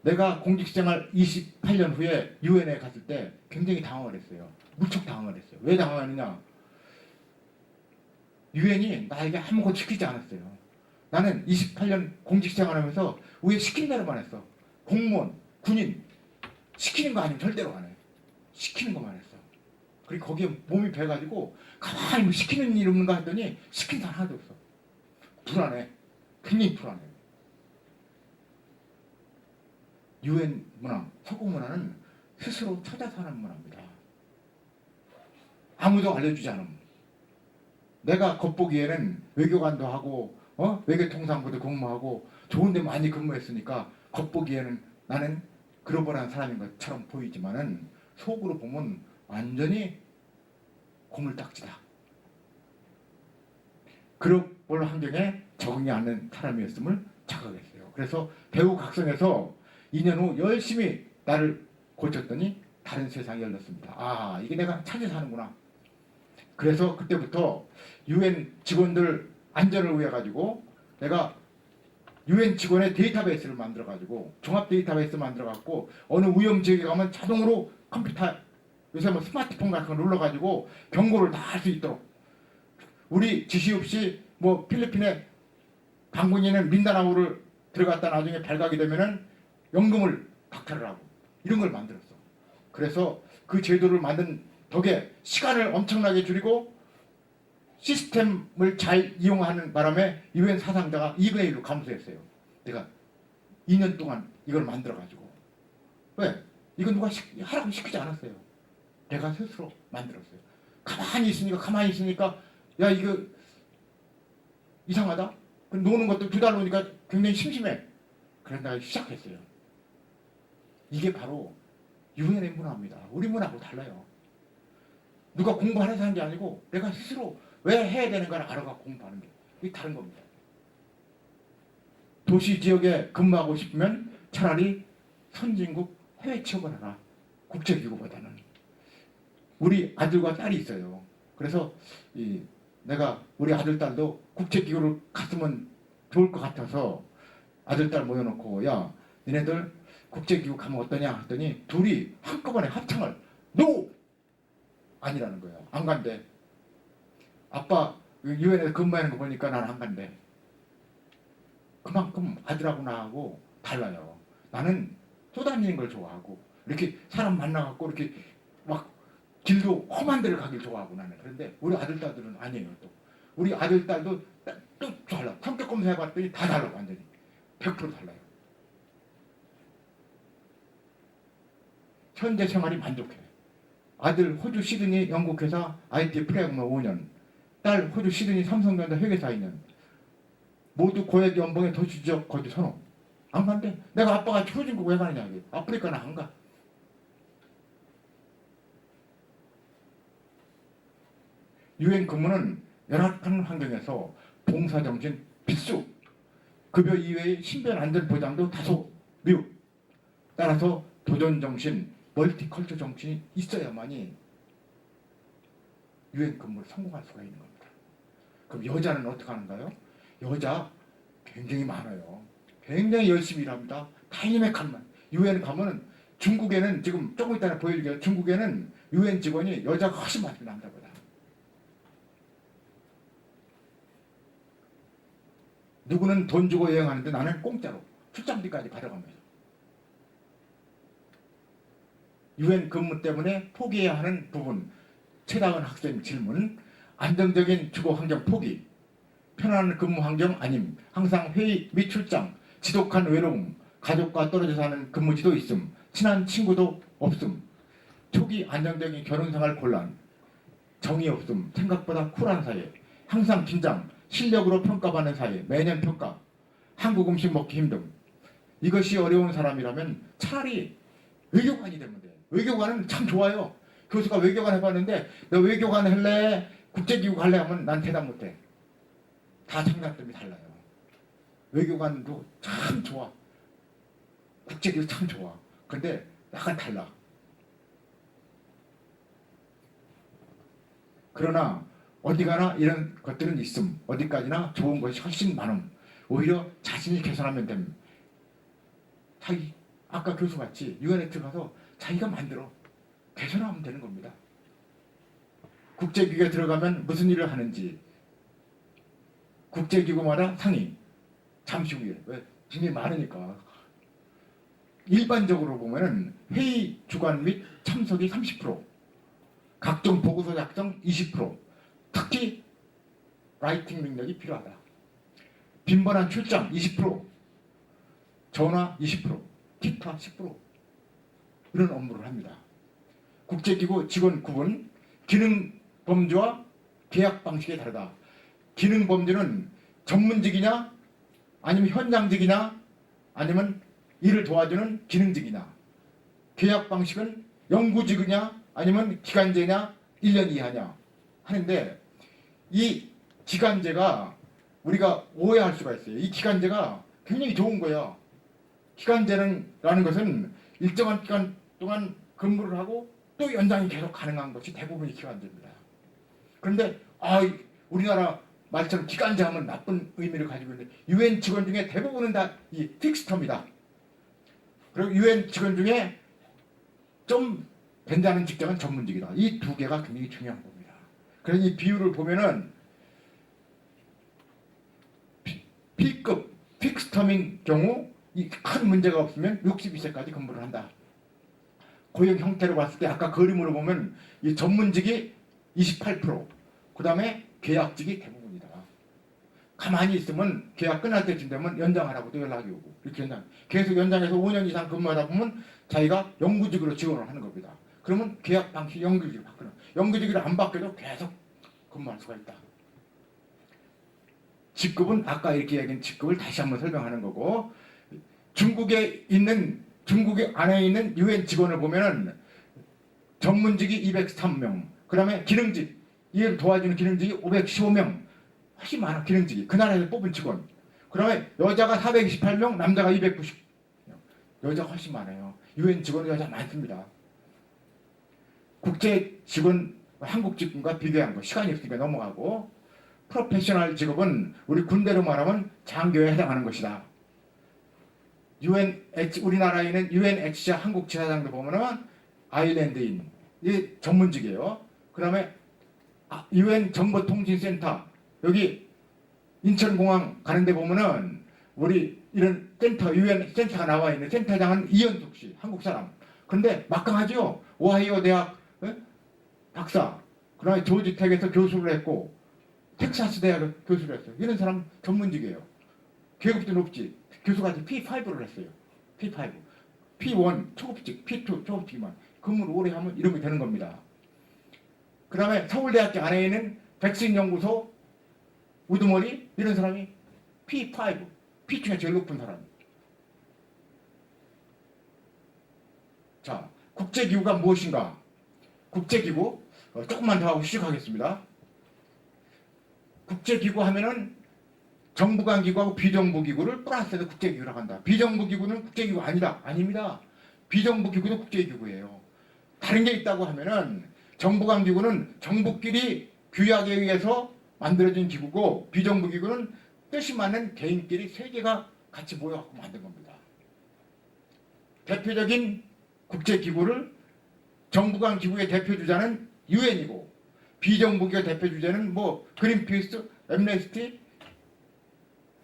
내가 공직생활 28년 후에 유엔에 갔을 때 굉장히 당황을 했어요. 무척 당황을 했어요. 왜 당황했느냐? 유엔이 나에게 아무것도 시키지 않았어요. 나는 28년 공직생활하면서 왜 시킨 대로만 했어. 공무원, 군인 시키는 거 아니면 절대로 안 해. 시키는 것만 했어. 그리고 거기에 몸이 배가지고 가만히 뭐 시키는 일 없는가 했더니 시킨 사람 하나도 없어. 불안해. 굉장히 불안해. 유엔 문화, 서구 문화는 스스로 찾아서 하는 문화입니다. 아무도 알려주지 않음. 내가 겉보기에는 외교관도 하고 외교통상부도 근무하고 좋은 데 많이 근무했으니까 겉보기에는 나는 글로벌한 사람인 것처럼 보이지만은 속으로 보면 완전히 고물딱지다. 글로벌 환경에 적응이 않는 사람이었음을 자각했어요. 그래서 배우 각성해서 2년 후 열심히 나를 고쳤더니 다른 세상이 열렸습니다. 아, 이게 내가 찾아서 하는구나. 그래서 그때부터 유엔 직원들 안전을 위해 가지고 내가 유엔 직원의 데이터베이스를 만들어 가지고 종합 데이터베이스 만들어 갖고 어느 위험 지역에 가면 자동으로 컴퓨터 요새 뭐 스마트폰 같은 거 눌러 가지고 경고를 다 할 수 있도록 우리 지시 없이 뭐 필리핀에 방문인은 민다나오를 들어갔다 나중에 발각이 되면은 연금을 박탈을 하고 이런 걸 만들었어. 그래서 그 제도를 만든 덕에 시간을 엄청나게 줄이고 시스템을 잘 이용하는 바람에 유엔 사상자가 2분의 1로 감소했어요. 내가 2년 동안 이걸 만들어가지고. 왜? 이건 누가 하라고 시키지 않았어요. 내가 스스로 만들었어요. 가만히 있으니까 야 이거 이상하다? 노는 것도 2달 노니까 굉장히 심심해. 그래서 내가 시작했어요. 이게 바로 유엔의 문화입니다. 우리 문화하고 달라요. 누가 공부하는 사람이 아니고 내가 스스로 왜 해야 되는가를 알아갖고 공부하는 게 이게 다른 겁니다. 도시 지역에 근무하고 싶으면 차라리 선진국 해외 취업을 하라. 국제기구보다는. 우리 아들과 딸이 있어요. 그래서 내가 우리 아들 딸도 국제기구를 갔으면 좋을 것 같아서 아들 딸 모여놓고 야 니네들 국제기구 가면 어떠냐 했더니 둘이 한꺼번에 합창을 NO! 아니라는 거예요. 안 간대. 아빠 유엔에서 근무하는 거 보니까 난 안 간대. 그만큼 아들하고 나하고 달라요. 나는 쏘다니는 걸 좋아하고 이렇게 사람 만나갖고 이렇게 막 길도 험한 데를 가길 좋아하고 나는. 그런데 우리 아들 딸들은 아니에요. 또 우리 아들 딸도 또 달라. 성격 검사해봤더니 다 달라. 완전히 100% 달라요. 현재 생활이 만족해. 아들 호주 시드니 영국회사 IT 프로그래머 5년, 딸 호주 시드니 삼성전자 회계사 2년. 모두 고액 연봉에 도시지역 거주 선호. 안 간대. 내가 아빠가 후진국 왜 가느냐. 아프리카는 안 가. 유엔 근무는 열악한 환경에서 봉사정신 필수. 급여 이외의 신변 안전 보장도 다소 미흡. 따라서 도전정신, 멀티컬처 정신이 있어야만이 유엔 근무를 성공할 수가 있는 겁니다. 그럼 여자는 어떻게 하는가요? 여자 굉장히 많아요. 굉장히 열심히 일합니다. 다이내믹한만. 유엔 가면은 중국에는 지금 조금 이따 보여드릴게요. 중국에는 유엔 직원이 여자가 훨씬 많습니다. 남자보다. 누구는 돈 주고 여행하는데 나는 공짜로 출장비까지 받아가면서. 유엔 근무 때문에 포기해야 하는 부분. 최다은 학생 질문. 안정적인 주거 환경 포기. 편안한 근무 환경 아님. 항상 회의 및 출장. 지독한 외로움. 가족과 떨어져 사는 근무지도 있음. 친한 친구도 없음. 초기 안정적인 결혼생활 곤란. 정이 없음. 생각보다 쿨한 사회. 항상 긴장. 실력으로 평가받는 사회. 매년 평가. 한국 음식 먹기 힘듦. 이것이 어려운 사람이라면 차라리 외교관이 되면 돼. 외교관은 참 좋아요. 교수가 외교관 해봤는데 너 외교관 할래? 국제기구 갈래? 하면 난 대답 못해. 다 장단점이 달라요. 외교관도 참 좋아. 국제기구 참 좋아. 근데 약간 달라. 그러나 어디 가나 이런 것들은 있음. 어디까지나 좋은 것이 훨씬 많음. 오히려 자신이 개선하면 됨. 자기 아까 교수같이 유엔에 들어가서 자기가 만들어 개선하면 되는 겁니다. 국제기구에 들어가면 무슨 일을 하는지 국제기구마다 상의 잠시 후에 왜 분이 많으니까 일반적으로 보면은 회의 주관 및 참석이 30%, 각종 보고서 작성 20%, 특히 라이팅 능력이 필요하다. 빈번한 출장 20%, 전화 20%, 기타 10% 이런 업무를 합니다. 국제기구 직원 구분, 기능 범주와 계약 방식이 다르다. 기능 범주는 전문직이냐 아니면 현장직이냐 아니면 일을 도와주는 기능직이냐, 계약 방식은 연구직이냐 아니면 기간제냐 1년 이하냐 하는데, 이 기간제가 우리가 오해할 수가 있어요. 이 기간제가 굉장히 좋은 거예요. 기간제라는 것은 일정한 기간 동안 근무를 하고 또 연장이 계속 가능한 것이 대부분이 기간제입니다. 그런데 우리나라 말처럼 기간제 하면 나쁜 의미를 가지고 있는데, 유엔 직원 중에 대부분은 다 이 픽스터입니다. 그리고 유엔 직원 중에 좀 된다는 직장은 전문직이다. 이 두 개가 굉장히 중요한 겁니다. 그래서 이 비율을 보면은 B급 픽스텀인 경우 이 큰 문제가 없으면 62세까지 근무를 한다. 고용 형태로 봤을 때 아까 그림으로 보면 이 전문직이 28%, 그 다음에 계약직이 대부분이다. 가만히 있으면 계약 끝날 때쯤 되면 연장하라고 또 연락이 오고, 이렇게 계속 연장해서 5년 이상 근무하다 보면 자기가 영구직으로 지원을 하는 겁니다. 그러면 계약 방식 영구직으로 바꾸는, 영구직으로 안 바뀌어도 계속 근무할 수가 있다. 직급은 아까 이렇게 얘기한 직급을 다시 한번 설명하는 거고, 중국 안에 있는 유엔 직원을 보면은 전문직이 203명, 그 다음에 기능직, 이를 도와주는 기능직이 515명, 훨씬 많아. 기능직이 그 나라에서 뽑은 직원. 그 다음에 여자가 428명, 남자가 290명. 여자가 훨씬 많아요. 유엔 직원은 여자 많습니다. 국제 직원, 한국 직원과 비교한 거 시간이 없으니까 넘어가고, 프로페셔널 직업은 우리 군대로 말하면 장교에 해당하는 것이다. 우리나라에 있는 UNHCR 한국 지사장도 보면은 아일랜드인, 이 전문직이에요. 그 다음에 UN 정보통신센터, 여기 인천공항 가는데 보면은 우리 이런 센터, UN 센터가 나와 있는 센터장은 이현숙 씨, 한국 사람. 그런데 막강하죠. 오하이오 대학 박사, 그 다음에 조지텍에서 교수를 했고, 텍사스 대학 교수를 했어요. 이런 사람 전문직이에요. 계급도 높지. 교수가 P5를 했어요. P5. P1 초급직, P2 초급직만 근무를 오래 하면 이런 게 되는 겁니다. 그 다음에 서울대학교 안에 있는 백신 연구소 우두머리, 이런 사람이 P5, P2가 제일 높은 사람. 자, 국제기구가 무엇인가? 국제기구 조금만 더 하고 시작하겠습니다. 국제기구 하면은 정부간 기구하고 비정부 기구를 플러스해서 국제기구라고 한다. 비정부 기구는 국제기구 아니다. 아닙니다. 비정부 기구도 국제기구예요. 다른 게 있다고 하면은 정부간 기구는 정부끼리 규약에 의해서 만들어진 기구고, 비정부 기구는 뜻이 맞는 개인끼리 세계가 같이 모여갖고 만든 겁니다. 대표적인 국제기구를 정부간 기구의 대표주자는 유엔이고, 비정부 기구의 대표주자는 뭐 그린피스, 엠네스티,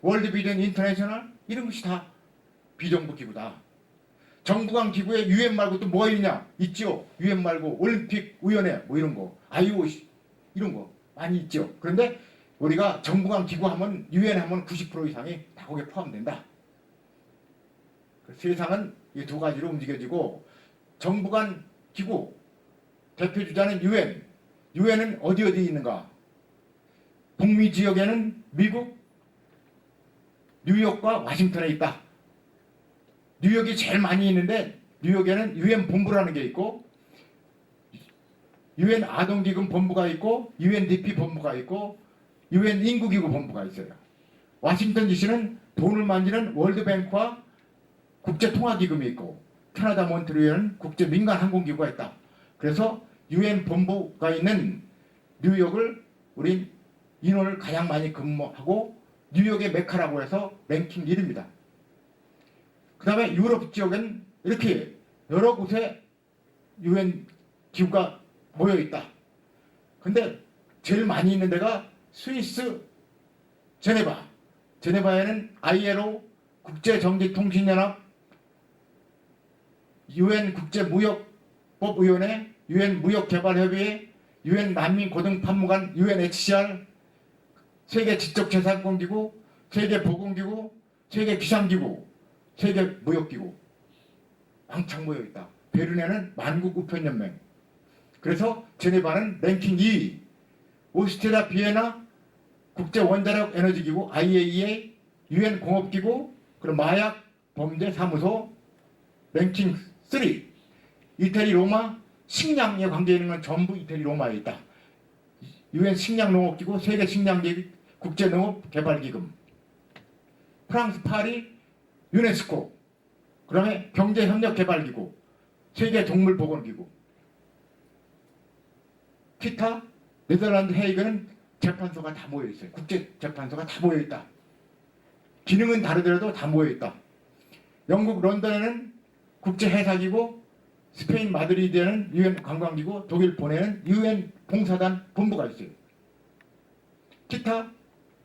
월드 비전 인터내셔널, 이런 것이 다 비정부 기구다. 정부간 기구에 유엔 말고 또 뭐가 있냐? 있죠. 유엔 말고 올림픽 위원회 뭐 이런 거, IOC 이런 거 많이 있죠. 그런데 우리가 정부간 기구 하면 유엔 하면 90% 이상이 다 거기에 포함된다. 세상은 이 두 가지로 움직여지고, 정부간 기구 대표 주자는 유엔. 유엔은 어디 있는가? 북미 지역에는 미국, 뉴욕과 와싱턴에 있다. 뉴욕이 제일 많이 있는데, 뉴욕에는 유엔 본부라는 게 있고, 유엔 아동기금 본부가 있고, UNDP 본부가 있고, 유엔 인구기구 본부가 있어요. 워싱턴 DC는 돈을 만지는 월드뱅크와 국제통화기금이 있고, 캐나다 몬트리올은 국제민간항공기구가 있다. 그래서 유엔 본부가 있는 뉴욕을 우린 인원을 가장 많이 근무하고, 뉴욕의 메카라고 해서 랭킹 1위입니다. 그 다음에 유럽 지역은 이렇게 여러 곳에 유엔 기구가 모여 있다. 근데 제일 많이 있는 데가 스위스 제네바. 제네바에는 ILO 국제정치통신연합, 유엔 국제무역법위원회, 유엔 무역개발협의회, 유엔 난민고등판무관, UNHCR, 세계지적재산권기구, 세계보건기구, 세계기상기구, 세계무역기구 왕창 모여있다. 베른에는 만국우편연맹. 그래서 제네바는 랭킹 2위, 오스트리아 비엔나 국제원자력 에너지기구 IAEA, 유엔 공업기구, 그리고 마약 범죄 사무소 랭킹 3. 이태리 로마 식량에 관계 있는 건 전부 이태리 로마에 있다. 유엔 식량농업기구, 세계 식량기구, 국제농업개발기금. 프랑스 파리 유네스코. 그다음에 경제협력개발기구, 세계동물보건기구. 기타 네덜란드 헤이그는 재판소가 다 모여있어요. 국제재판소가 다 모여있다. 기능은 다르더라도 다 모여있다. 영국 런던에는 국제해사기구, 스페인 마드리드에는 유엔 관광기구, 독일 본에는 유엔 봉사단 본부가 있어요. 기타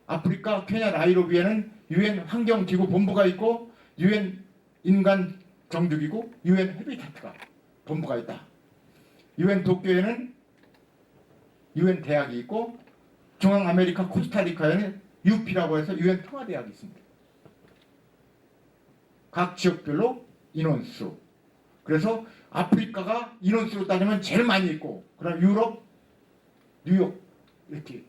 아프리카 케냐 나이로비에는 유엔 환경기구 본부가 있고 유엔 인간정주기구, 유엔 헤비타트가 본부가 있다. 유엔 도쿄에는 유엔 대학이 있고 중앙아메리카 코스타리카에는 UP라고 해서 유엔 평화대학이 있습니다. 각 지역별로 인원수. 그래서 아프리카가 인원수로 따지면 제일 많이 있고, 그럼 유럽, 뉴욕 이렇게